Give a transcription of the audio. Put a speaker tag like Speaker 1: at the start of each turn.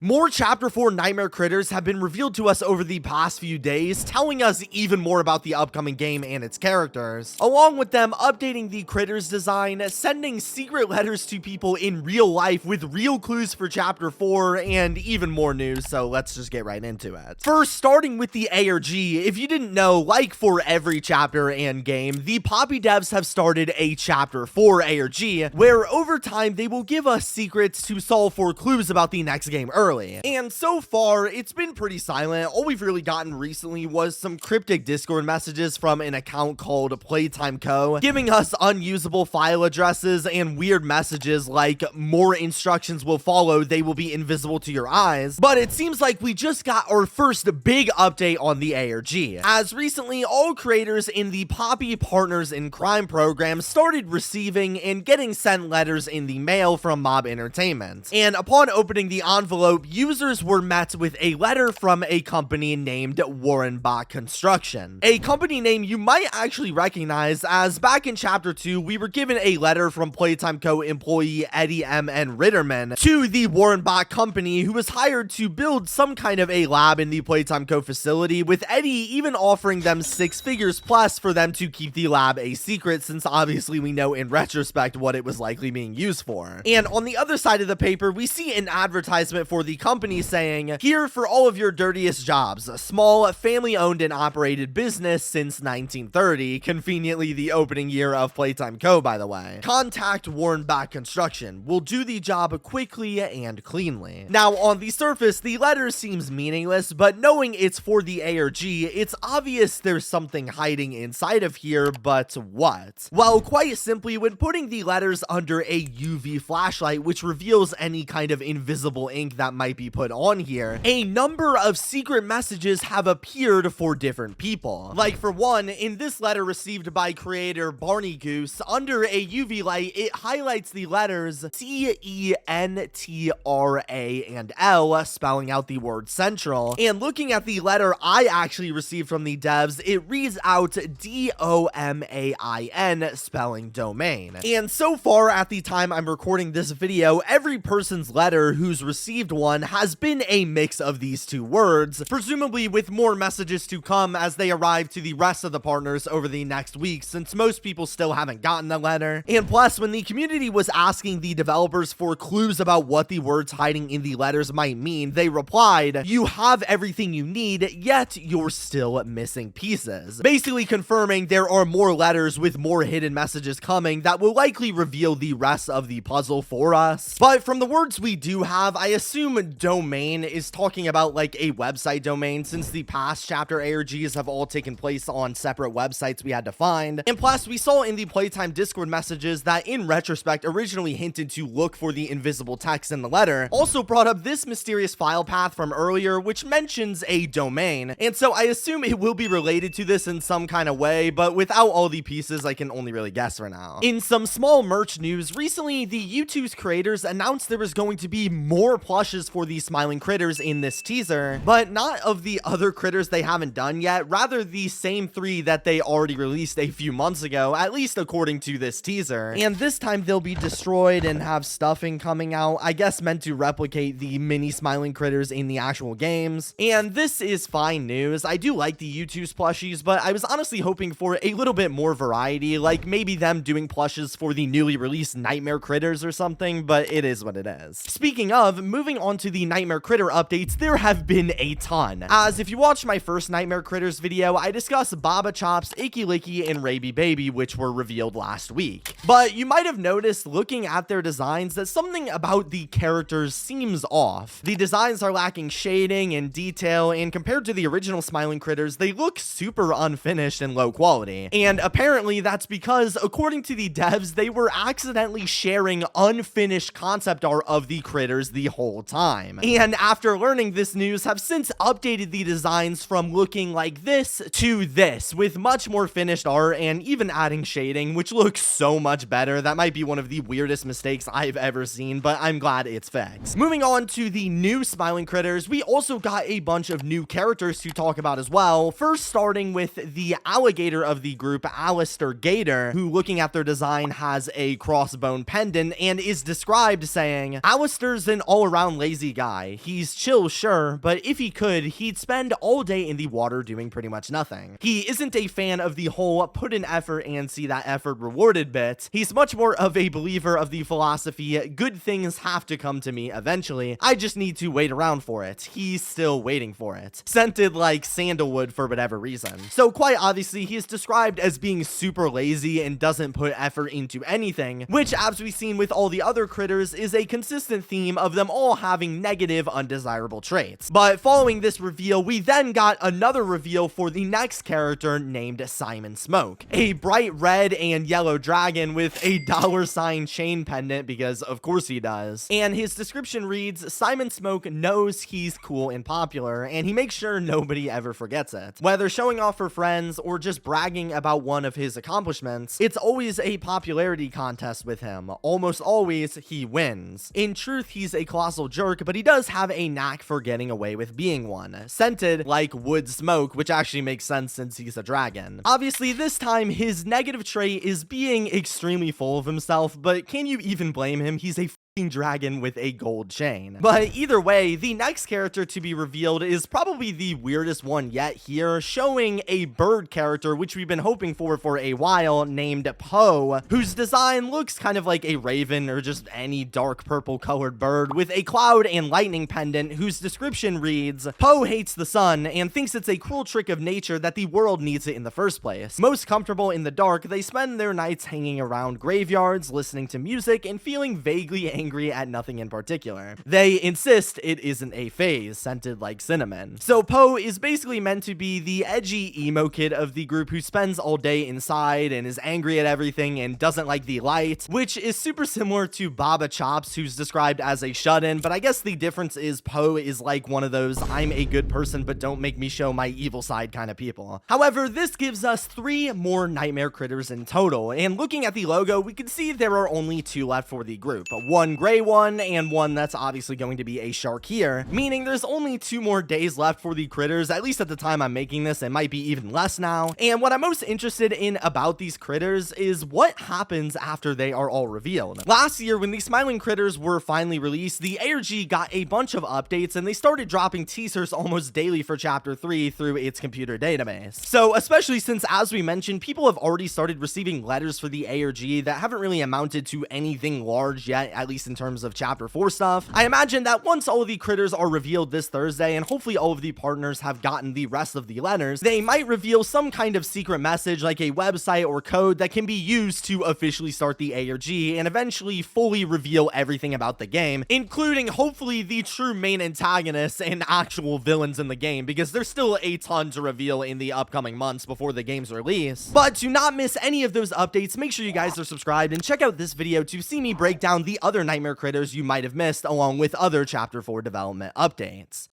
Speaker 1: More Chapter 4 Nightmare Critters have been revealed to us over the past few days, telling us even more about the upcoming game and its characters, along with them updating the critters design, sending secret letters to people in real life with real clues for Chapter 4, and even more news, so let's just get right into it. First, starting with the ARG, if you didn't know, like for every chapter and game, the Poppy devs have started a Chapter 4 ARG, where over time they will give us secrets to solve for clues about the next game early. And so far, it's been pretty silent. All we've really gotten recently was some cryptic Discord messages from an account called Playtime Co, giving us unusable file addresses and weird messages like more instructions will follow, they will be invisible to your eyes. But it seems like we just got our first big update on the ARG, as recently all creators in the Poppy Partners in Crime program started receiving and getting sent letters in the mail from Mob Entertainment. And upon opening the envelope, users were met with a letter from a company named Warrenbach Construction, a company name you might actually recognize, as back in Chapter 2 we were given a letter from Playtime Co employee Eddie M. and Ritterman to the Warrenbach company, who was hired to build some kind of a lab in the Playtime Co facility, with Eddie even offering them 6 figures plus for them to keep the lab a secret, since obviously we know in retrospect what it was likely being used for. And on the other side of the paper, we see an advertisement for the company saying, "Here for all of your dirtiest jobs, a small family-owned and operated business since 1930, conveniently the opening year of Playtime Co, by the way. Contact Warrenbach Construction. We'll do the job quickly and cleanly." Now, on the surface, the letter seems meaningless, but knowing it's for the ARG, it's obvious there's something hiding inside of here, but what? Well, quite simply, when putting the letters under a UV flashlight, which reveals any kind of invisible ink that might be put on here, a number of secret messages have appeared for different people. Like for one, in this letter received by creator Barney Goose, under a UV light, it highlights the letters C-E-N-T-R-A and L, spelling out the word central. And looking at the letter I actually received from the devs, it reads out D-O-M-A-I-N, spelling domain. And so far, at the time I'm recording this video, every person's letter who's received one has been a mix of these two words, presumably with more messages to come as they arrive to the rest of the partners over the next week, since most people still haven't gotten the letter. And plus, when the community was asking the developers for clues about what the words hiding in the letters might mean, they replied, "You have everything you need, yet you're still missing pieces," basically confirming there are more letters with more hidden messages coming that will likely reveal the rest of the puzzle for us. But from the words we do have, I assume domain is talking about like a website domain, since the past chapter ARGs have all taken place on separate websites we had to find. And plus, we saw in the Playtime Discord messages that in retrospect originally hinted to look for the invisible text in the letter, also brought up this mysterious file path from earlier which mentions a domain, and so I assume it will be related to this in some kind of way, but without all the pieces I can only really guess for now. In some small merch news, recently the U2's creators announced there was going to be more plushes for the smiling critters in this teaser, but not of the other critters they haven't done yet, rather the same 3 that they already released a few months ago, at least according to this teaser. And this time they'll be destroyed and have stuffing coming out, I guess meant to replicate the mini smiling critters in the actual games. And this is fine news. I do like the U2's plushies, but I was honestly hoping for a little bit more variety, like maybe them doing plushes for the newly released Nightmare Critters or something, but it is what it is. Speaking of, moving on to the Nightmare Critter updates, there have been a ton. As if you watched my first Nightmare Critters video, I discussed Baba Chops, Icky Licky, and Raby Baby, which were revealed last week. But you might have noticed, looking at their designs, that something about the characters seems off. The designs are lacking shading and detail, and compared to the original Smiling Critters, they look super unfinished and low quality. And apparently that's because, according to the devs, they were accidentally sharing unfinished concept art of the critters the whole time. And after learning this news, have since updated the designs from looking like this to this, with much more finished art and even adding shading, which looks so much better. That might be one of the weirdest mistakes I've ever seen, but I'm glad it's fixed. Moving on to the new Smiling Critters, we also got a bunch of new characters to talk about as well. First, starting with the alligator of the group, Alistair Gator, who, looking at their design, has a crossbone pendant and is described saying, "Alistair's an all-around lazy guy. He's chill, sure, but if he could, he'd spend all day in the water doing pretty much nothing. He isn't a fan of the whole put in effort and see that effort rewarded bit. He's much more of a believer of the philosophy, good things have to come to me eventually. I just need to wait around for it. He's still waiting for it. Scented like sandalwood for whatever reason. So quite obviously, he is described as being super lazy and doesn't put effort into anything, which, as we've seen with all the other critters, is a consistent theme of them all having negative, undesirable traits. But following this reveal, we then got another reveal for the next character named Simon Smoke, a bright red and yellow dragon with a $sign chain pendant, because of course he does. And his description reads, Simon Smoke knows he's cool and popular, and he makes sure nobody ever forgets it. Whether showing off for friends or just bragging about one of his accomplishments, it's always a popularity contest with him. Almost always, he wins. In truth, he's a colossal jerk, but he does have a knack for getting away with being one. Scented like wood smoke, which actually makes sense since he's a dragon. Obviously, this time, his negative trait is being extremely full of himself, but can you even blame him? He's a dragon with a gold chain. But either way, the next character to be revealed is probably the weirdest one yet here, showing a bird character which we've been hoping for a while, named Poe, whose design looks kind of like a raven or just any dark purple colored bird with a cloud and lightning pendant, whose description reads, Poe hates the sun and thinks it's a cruel trick of nature that the world needs it in the first place. Most comfortable in the dark, they spend their nights hanging around graveyards, listening to music, and feeling vaguely angry at nothing in particular. They insist it isn't a phase, scented like cinnamon. So Poe is basically meant to be the edgy emo kid of the group who spends all day inside and is angry at everything and doesn't like the light, which is super similar to Baba Chops, who's described as a shut-in, but I guess the difference is Poe is like one of those I'm a good person but don't make me show my evil side kind of people. However, this gives us 3 more nightmare critters in total, and looking at the logo, we can see there are only 2 left for the group. One gray one and one that's obviously going to be a shark here, meaning there's only 2 more days left for the critters, at least at the time I'm making this. It might be even less now. And what I'm most interested in about these critters is what happens after they are all revealed. Last year, when the smiling critters were finally released, the ARG got a bunch of updates and they started dropping teasers almost daily for chapter 3 through its computer database. So especially since, as we mentioned, people have already started receiving letters for the ARG that haven't really amounted to anything large yet, at least in terms of chapter 4 stuff, I imagine that once all of the critters are revealed this Thursday, and hopefully all of the partners have gotten the rest of the letters, they might reveal some kind of secret message like a website or code that can be used to officially start the ARG and eventually fully reveal everything about the game, including hopefully the true main antagonists and actual villains in the game, because there's still a ton to reveal in the upcoming months before the game's release. But to not miss any of those updates, make sure you guys are subscribed and check out this video to see me break down the other nightmare critters you might have missed, along with other chapter 4 development updates.